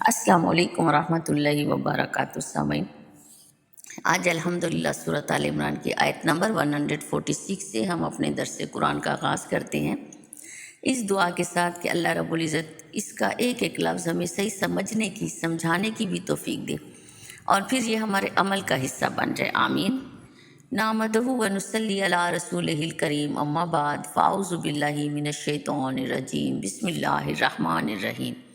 السلام علیکم ورحمۃ اللہ وبرکاتہ سامعین، آج الحمدللہ سورۃ آل عمران کی آیت نمبر 146 سے ہم اپنے درس قرآن کا آغاز کرتے ہیں، اس دعا کے ساتھ کہ اللہ رب العزت اس کا ایک ایک لفظ ہمیں صحیح سمجھنے کی، سمجھانے کی بھی توفیق دے اور پھر یہ ہمارے عمل کا حصہ بن جائے، آمین۔ نحمدہ ونصلی علی رسولہ الکریم، اما بعد، فاعوذ باللہ من الشیطان الرجیم، بسم اللہ الرحمن الرحیم۔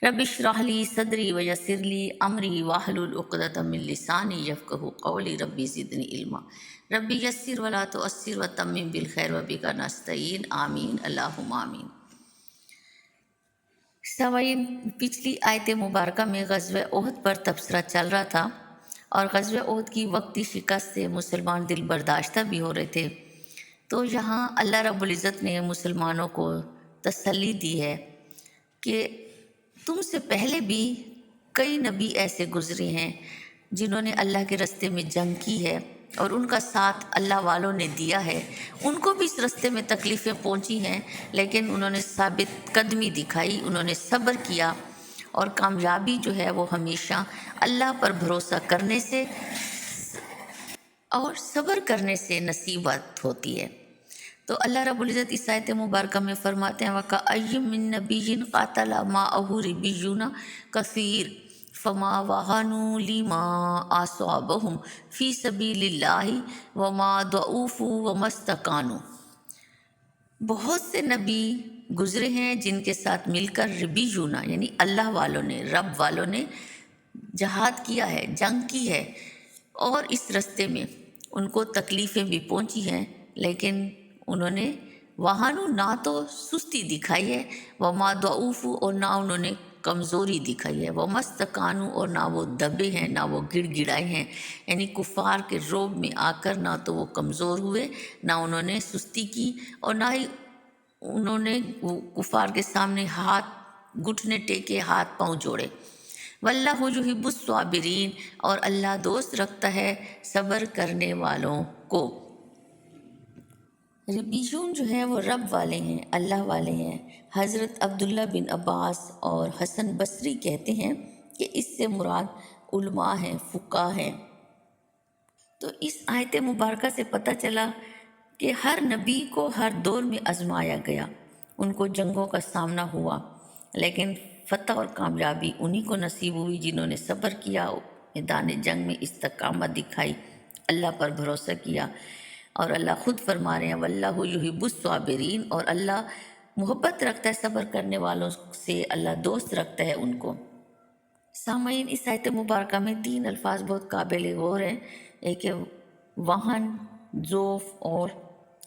رب اشرح لی صدری ویسر لی امری واحلل عقدۃ من لسانی یفقہوا قولی، ربی زدنی علما، ربی یسر ولا تعسر وتمم بالخیر وبک نستعین، آمین اللہم آمین۔ سامعین، پچھلی آیت مبارکہ میں غزوہ احد پر تبصرہ چل رہا تھا اور غزوہ احد کی وقتی شکست سے مسلمان دل برداشتہ بھی ہو رہے تھے، تو یہاں اللہ رب العزت نے مسلمانوں کو تسلی دی ہے کہ تم سے پہلے بھی کئی نبی ایسے گزرے ہیں جنہوں نے اللہ کے راستے میں جنگ کی ہے اور ان کا ساتھ اللہ والوں نے دیا ہے، ان کو بھی اس راستے میں تکلیفیں پہنچی ہیں، لیکن انہوں نے ثابت قدمی دکھائی، انہوں نے صبر کیا اور کامیابی جو ہے وہ ہمیشہ اللہ پر بھروسہ کرنے سے اور صبر کرنے سے نصیبت ہوتی ہے۔ تو اللہ رب العزت اس آیت مبارکہ میں فرماتے ہیں وَكَأَيٍّ مِّن نَبِيٍّ قَاتَلَ مَعَهُ رِبِّيُّونَ كَثِيرٌ فَمَا وَهَنُوا لِمَا أَصَابَهُمْ فِي سَبِيلِ اللَّهِ وَمَا ضَعُفُوا وَمَا اسْتَكَانُوا۔ بہت سے نبی گزرے ہیں جن کے ساتھ مل کر ربیون یعنی اللہ والوں نے، رب والوں نے جہاد کیا ہے، جنگ کی ہے، اور اس راستے میں ان کو تکلیفیں بھی پہنچی ہیں، لیکن انہوں نے وہاں نہ تو سستی دکھائی ہے، وما ضعوف، اور نہ انہوں نے کمزوری دکھائی ہے، وما استکانوا، اور نہ وہ دبے ہیں، نہ وہ گڑ گڑائے ہیں، یعنی کفار کے روب میں آ کر نہ تو وہ کمزور ہوئے، نہ انہوں نے سستی کی، اور نہ ہی انہوں نے وہ کفار کے سامنے ہاتھ گھٹنے ٹیکے، ہاتھ پاؤں جوڑے۔ واللہ یحب الصابرین، اور اللہ دوست رکھتا ہے صبر کرنے والوں کو۔ ربیون جو ہیں وہ رب والے ہیں، اللہ والے ہیں۔ حضرت عبداللہ بن عباس اور حسن بصری کہتے ہیں کہ اس سے مراد علماء ہیں، فقہاء ہیں۔ تو اس آیت مبارکہ سے پتہ چلا کہ ہر نبی کو ہر دور میں آزمایا گیا، ان کو جنگوں کا سامنا ہوا، لیکن فتح اور کامیابی انہی کو نصیب ہوئی جنہوں نے صبر کیا، میدان جنگ میں استقامت دکھائی، اللہ پر بھروسہ کیا۔ اور اللہ خود فرما رہے ہیں واللہ یحب الصابرین، اور اللہ محبت رکھتا ہے صبر کرنے والوں سے، اللہ دوست رکھتا ہے ان کو۔ سامعین، اس آیت مبارکہ میں 3 الفاظ بہت قابل غور ہیں، ایک ہے وہن، ضعف اور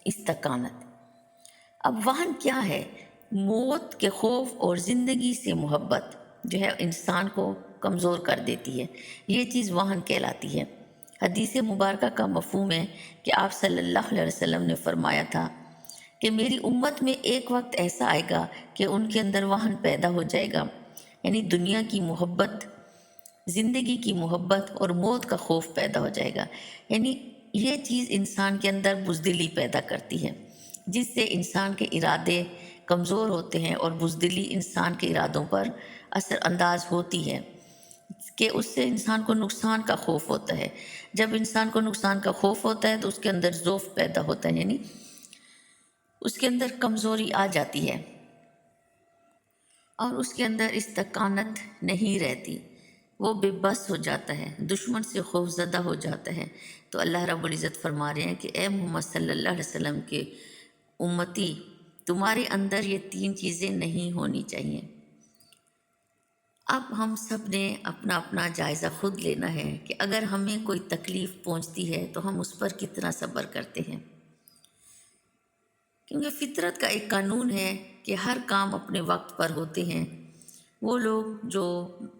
استقامت۔ اب وہن کیا ہے؟ موت کے خوف اور زندگی سے محبت جو ہے انسان کو کمزور کر دیتی ہے، یہ چیز وہن کہلاتی ہے۔ حدیث مبارکہ کا مفہوم ہے کہ آپ صلی اللہ علیہ وسلم نے فرمایا تھا کہ میری امت میں ایک وقت ایسا آئے گا کہ ان کے اندر وہن پیدا ہو جائے گا، یعنی دنیا کی محبت، زندگی کی محبت اور موت کا خوف پیدا ہو جائے گا، یعنی یہ چیز انسان کے اندر بزدلی پیدا کرتی ہے، جس سے انسان کے ارادے کمزور ہوتے ہیں، اور بزدلی انسان کے ارادوں پر اثر انداز ہوتی ہے کہ اس سے انسان کو نقصان کا خوف ہوتا ہے۔ جب انسان کو نقصان کا خوف ہوتا ہے تو اس کے اندر ضعف پیدا ہوتا ہے، یعنی اس کے اندر کمزوری آ جاتی ہے اور اس کے اندر استقامت نہیں رہتی، وہ بے بس ہو جاتا ہے، دشمن سے خوف زدہ ہو جاتا ہے۔ تو اللہ رب العزت فرما رہے ہیں کہ اے محمد صلی اللہ علیہ وسلم کے امتی، تمہارے اندر یہ 3 چیزیں نہیں ہونی چاہیے۔ اب ہم سب نے اپنا اپنا جائزہ خود لینا ہے کہ اگر ہمیں کوئی تکلیف پہنچتی ہے تو ہم اس پر کتنا صبر کرتے ہیں، کیونکہ فطرت کا ایک قانون ہے کہ ہر کام اپنے وقت پر ہوتے ہیں۔ وہ لوگ جو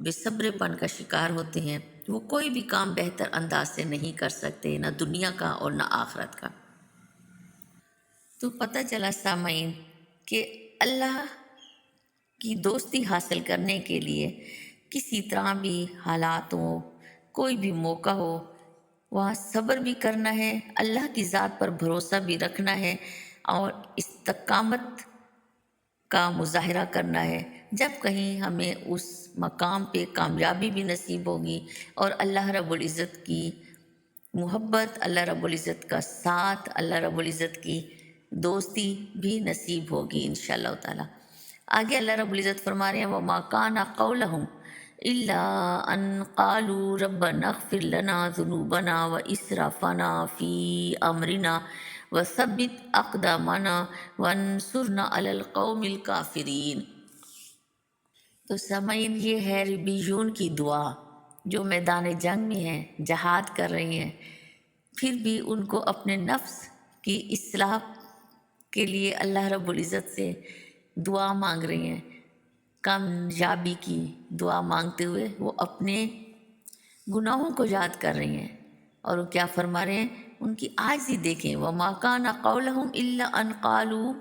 بے صبر پن کا شکار ہوتے ہیں وہ کوئی بھی کام بہتر انداز سے نہیں کر سکتے، نہ دنیا کا اور نہ آخرت کا۔ تو پتہ چلا سامعین کہ اللہ کی دوستی حاصل کرنے کے لیے کسی طرح بھی حالات ہوں، کوئی بھی موقع ہو، وہاں صبر بھی کرنا ہے، اللہ کی ذات پر بھروسہ بھی رکھنا ہے، اور استقامت کا مظاہرہ کرنا ہے، جب کہیں ہمیں اس مقام پہ کامیابی بھی نصیب ہوگی اور اللہ رب العزت کی محبت، اللہ رب العزت کا ساتھ، اللہ رب العزت کی دوستی بھی نصیب ہوگی انشاءاللہ تعالی۔ آگے اللہ رب العزت فرما رہے ہیں وَمَا كَانَ قَوْلَهُمْ إِلَّا أَن قَالُوا رَبَّنَا اغْفِرْ لَنَا ذُنُوبَنَا وَإِسْرَافَنَا فِي أَمْرِنَا وَثَبِّتْ أَقْدَامَنَا وَانصُرْنَا عَلَى الْقَوْمِ الْكَافِرِينَ۔ تو سامعین، یہ ہے ربیون کی دعا جو میدان جنگ میں ہیں، جہاد کر رہی ہیں، پھر بھی ان کو اپنے نفس کی اصلاح کے لیے اللہ رب العزت سے دعا مانگ رہی ہیں، کامیابی کی دعا مانگتے ہوئے وہ اپنے گناہوں کو یاد کر رہی ہیں، اور وہ کیا فرما رہے ہیں، ان کی عاجزی دیکھیں، وَمَا كَانَ قَوْلَهُمْ إِلَّا أَن قَالُوا،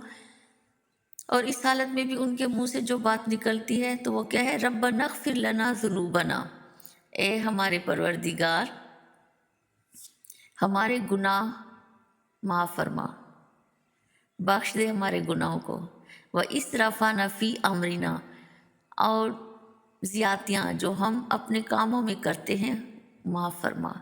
اور اس حالت میں بھی ان کے منہ سے جو بات نکلتی ہے تو وہ کیا ہے، رَبَّنَا اغْفِرْ لَنَا ذُنُوبَنَا، اے ہمارے پروردگار ہمارے گناہ معاف فرما، بخش دے ہمارے گناہوں کو، وَإِسْرَافَنَا فِي أَمْرِنَا، اور زیادتیاں جو ہم اپنے کاموں میں کرتے ہیں معاف فرما،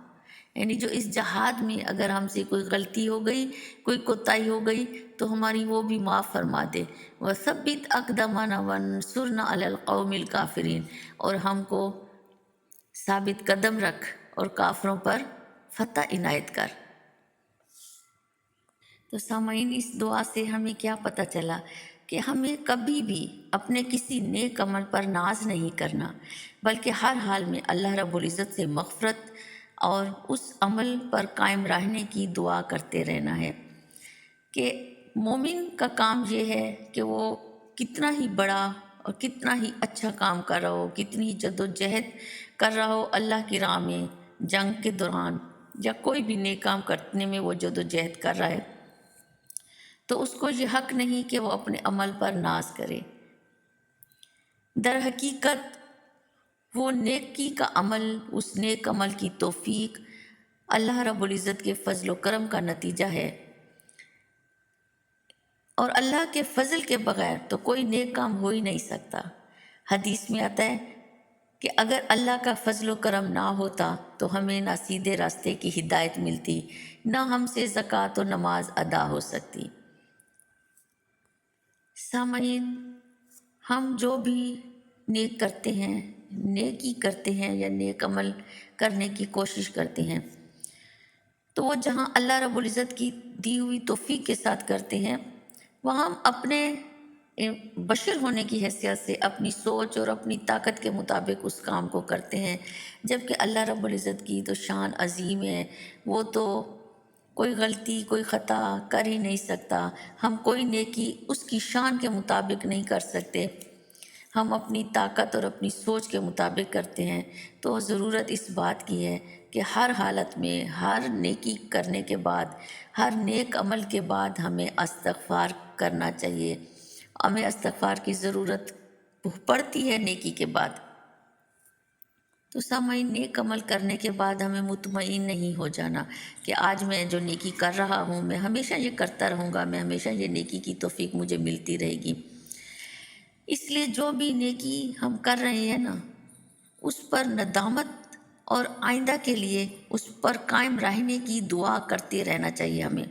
یعنی جو اس جہاد میں اگر ہم سے کوئی غلطی ہو گئی، کوئی کوتاہی ہو گئی تو ہماری وہ بھی معاف فرما دے، وَثَبِّتْ أَقْدَامَنَا وَانصُرْنَا عَلَى الْقَوْمِ الْكَافِرِينَ، اور ہم کو ثابت قدم رکھ اور کافروں پر فتح عنایت کر۔ تو سامعین، اس دعا سے ہمیں کیا پتہ چلا کہ ہمیں کبھی بھی اپنے کسی نیک عمل پر ناز نہیں کرنا، بلکہ ہر حال میں اللہ رب العزت سے مغفرت اور اس عمل پر قائم رہنے کی دعا کرتے رہنا ہے۔ کہ مومن کا کام یہ ہے کہ وہ کتنا ہی بڑا اور کتنا ہی اچھا کام کر رہا ہو، کتنی جد و جہد کر رہا ہو اللہ کی راہ میں جنگ کے دوران، یا کوئی بھی نیک کام کرنے میں وہ جد و جہد کر رہا ہے، تو اس کو یہ حق نہیں کہ وہ اپنے عمل پر ناز کرے۔ در حقیقت وہ نیکی کا عمل، اس نیک عمل کی توفیق اللہ رب العزت کے فضل و کرم کا نتیجہ ہے، اور اللہ کے فضل کے بغیر تو کوئی نیک کام ہو ہی نہیں سکتا۔ حدیث میں آتا ہے کہ اگر اللہ کا فضل و کرم نہ ہوتا تو ہمیں نہ سیدھے راستے کی ہدایت ملتی، نہ ہم سے زکوٰۃ و نماز ادا ہو سکتی۔ سامعین، ہم جو بھی نیک کرتے ہیں، نیکی کرتے ہیں یا نیک عمل کرنے کی کوشش کرتے ہیں، تو وہ جہاں اللہ رب العزت کی دی ہوئی توفیق کے ساتھ کرتے ہیں، وہاں ہم اپنے بشر ہونے کی حیثیت سے اپنی سوچ اور اپنی طاقت کے مطابق اس کام کو کرتے ہیں، جبکہ اللہ رب العزت کی تو شان عظیم ہے، وہ تو کوئی غلطی، کوئی خطا کر ہی نہیں سکتا، ہم کوئی نیکی اس کی شان کے مطابق نہیں کر سکتے، ہم اپنی طاقت اور اپنی سوچ کے مطابق کرتے ہیں۔ تو ضرورت اس بات کی ہے کہ ہر حالت میں، ہر نیکی کرنے کے بعد، ہر نیک عمل کے بعد ہمیں استغفار کرنا چاہیے، ہمیں استغفار کی ضرورت پڑتی ہے نیکی کے بعد۔ تو سامعین، نیک عمل کرنے کے بعد ہمیں مطمئن نہیں ہو جانا کہ آج میں جو نیکی کر رہا ہوں میں ہمیشہ یہ کرتا رہوں گا، میں ہمیشہ یہ نیکی کی توفیق مجھے ملتی رہے گی۔ اس لیے جو بھی نیکی ہم کر رہے ہیں نا، اس پر ندامت اور آئندہ کے لیے اس پر قائم رہنے کی دعا کرتے رہنا چاہیے، ہمیں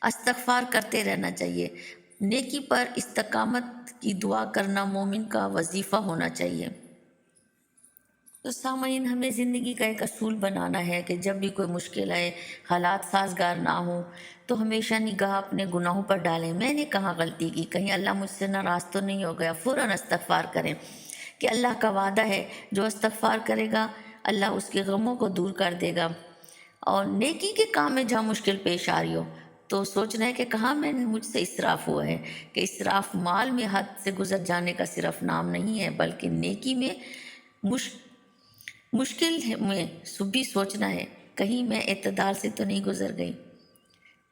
استغفار کرتے رہنا چاہیے۔ نیکی پر استقامت کی دعا کرنا مومن کا وظیفہ ہونا چاہیے۔ تو سامعین، ہمیں زندگی کا ایک اصول بنانا ہے کہ جب بھی کوئی مشکل آئے، حالات سازگار نہ ہوں، تو ہمیشہ نگاہ اپنے گناہوں پر ڈالیں، میں نے کہاں غلطی کی، کہیں اللہ مجھ سے ناراض تو نہیں ہو گیا، فوراً استغفار کریں، کہ اللہ کا وعدہ ہے جو استغفار کرے گا اللہ اس کے غموں کو دور کر دے گا۔ اور نیکی کے کام میں جہاں مشکل پیش آ رہی ہو تو سوچنا ہے کہ کہاں مجھ سے اسراف ہوا ہے، کہ اسراف مال میں حد سے گزر جانے کا صرف نام نہیں ہے، بلکہ نیکی میں مشکل میں بھی سوچنا ہے کہیں میں اعتدال سے تو نہیں گزر گئی۔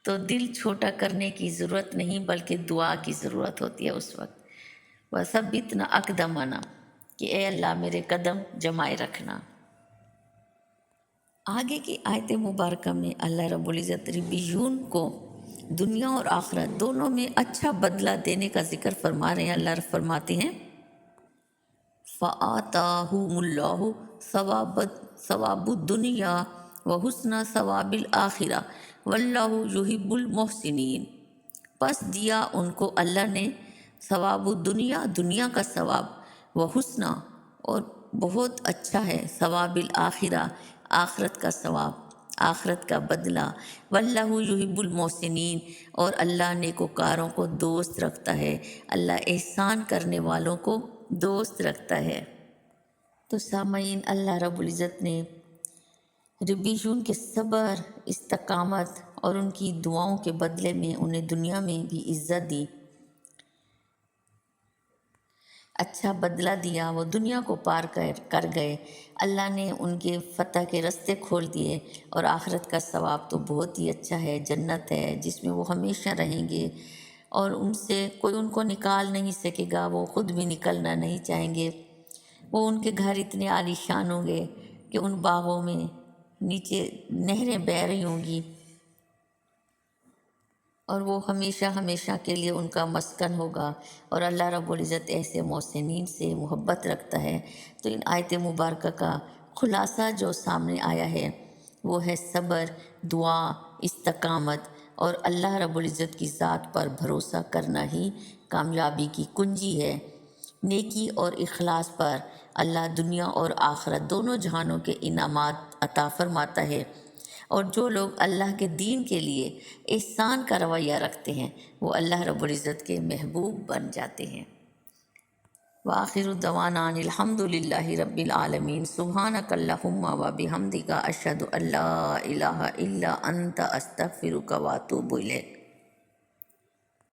تو دل چھوٹا کرنے کی ضرورت نہیں بلکہ دعا کی ضرورت ہوتی ہے اس وقت۔ وَثَبِّتْنَا أَقْدَامَنَا، کہ اے اللہ میرے قدم جمائے رکھنا۔ آگے کی آیت مبارکہ میں اللہ رب العزت ربیون کو دنیا اور آخرت دونوں میں اچھا بدلہ دینے کا ذکر فرما رہے ہیں۔ اللہ فرماتے ہیں فَآتَاهُمُ اللَّهُ ثواب الدنیا وحسن ثواب الآخرہ واللہ یحب المحسنین۔ پس دیا ان کو اللہ نے ثواب الدنیا، دنیا کا ثواب، و حسن اور بہت اچھا ہے، ثواب الآخرہ، آخرت کا ثواب، آخرت کا بدلہ، واللہ یحب المحسنین، اور اللہ نیکوکاروں کو دوست رکھتا ہے، اللہ احسان کرنے والوں کو دوست رکھتا ہے۔ تو سامعین، اللہ رب العزت نے ربیشون کے صبر، استقامت اور ان کی دعاؤں کے بدلے میں انہیں دنیا میں بھی عزت دی، اچھا بدلہ دیا، وہ دنیا کو پار کر گئے، اللہ نے ان کے فتح کے رستے کھول دیے، اور آخرت کا ثواب تو بہت ہی اچھا ہے، جنت ہے جس میں وہ ہمیشہ رہیں گے، اور ان سے کوئی ان کو نکال نہیں سکے گا، وہ خود بھی نکلنا نہیں چاہیں گے۔ وہ ان کے گھر اتنے عالی شان ہوں گے کہ ان باغوں میں نیچے نہریں بہہ رہی ہوں گی، اور وہ ہمیشہ ہمیشہ کے لیے ان کا مسکن ہوگا، اور اللہ رب العزت ایسے محسنین سے محبت رکھتا ہے۔ تو ان آیت مبارکہ کا خلاصہ جو سامنے آیا ہے وہ ہے صبر، دعا، استقامت اور اللہ رب العزت کی ذات پر بھروسہ کرنا ہی کامیابی کی کنجی ہے۔ نیکی اور اخلاص پر اللہ دنیا اور آخرت دونوں جہانوں کے انعامات عطا فرماتا ہے، اور جو لوگ اللہ کے دین کے لیے احسان کا رویہ رکھتے ہیں وہ اللہ رب العزت کے محبوب بن جاتے ہیں۔ وآخر دعوانا ان الحمد للہ رب العالمین، سبحانک اللہم و بحمدک، اشہد ان لا الہ الا انت، استغفرک و اتوب الیک۔